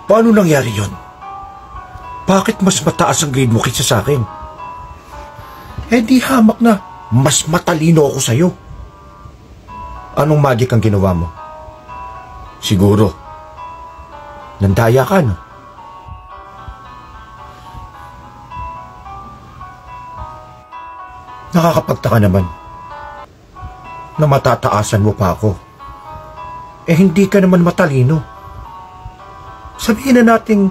Paano nangyari yon? Bakit mas mataas ang grade mo kaysa sa akin? Eh di hamak na mas matalino ako sa'yo. Anong magic ang ginawa mo? Siguro, nandaya ka, no? Nakakapagtaka naman na matataasan mo pa ako. Eh hindi ka naman matalino. Sabihin na nating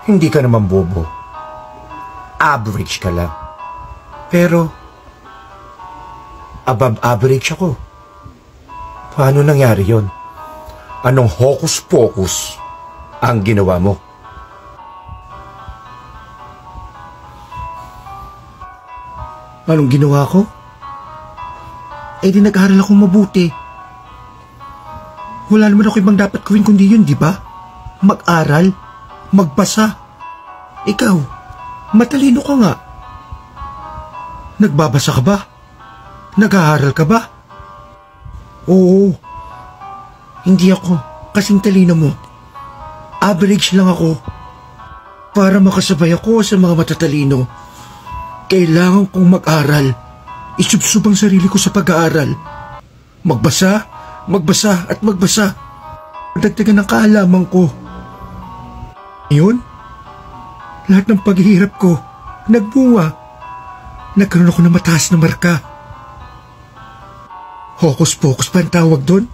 hindi ka naman bobo. Average ka lang. Pero above average ako. Paano nangyari yon? Anong hocus-pocus ang ginawa mo? Anong ginawa ko? Eh di nag-aral ako mabuti. Wala naman ako ibang dapat gawin kundi yun, di ba? Mag-aral, magbasa. Ikaw, matalino ka nga. Nagbabasa ka ba? Nag-aaral ka ba? Oo. Hindi ako kasing talino mo. Average lang ako. Para makasabay ako sa mga matatalino, kailangan kong mag-aral. Isubsub ang sarili ko sa pag-aaral. Magbasa, magbasa at magbasa. Dagdagan ng kaalaman ko. Ngayon, lahat ng paghihirap ko nagbunga. Nagkaroon ako ng mataas na marka. Hocus-pocus pa ang tawag doon?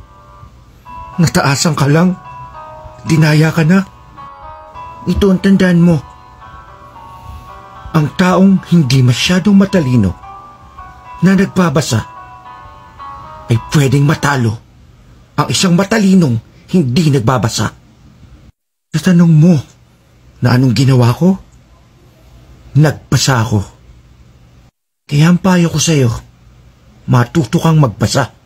Nataasan ka lang. Dinaya ka na. Ito ang tandaan mo. Ang taong hindi masyadong matalino na nagbabasa ay pwedeng matalo ang isang matalinong hindi nagbabasa. Sa tanong mo na anong ginawa ko, nagbasa ako. Kaya ang payo ko sa'yo, matuto kang magbasa.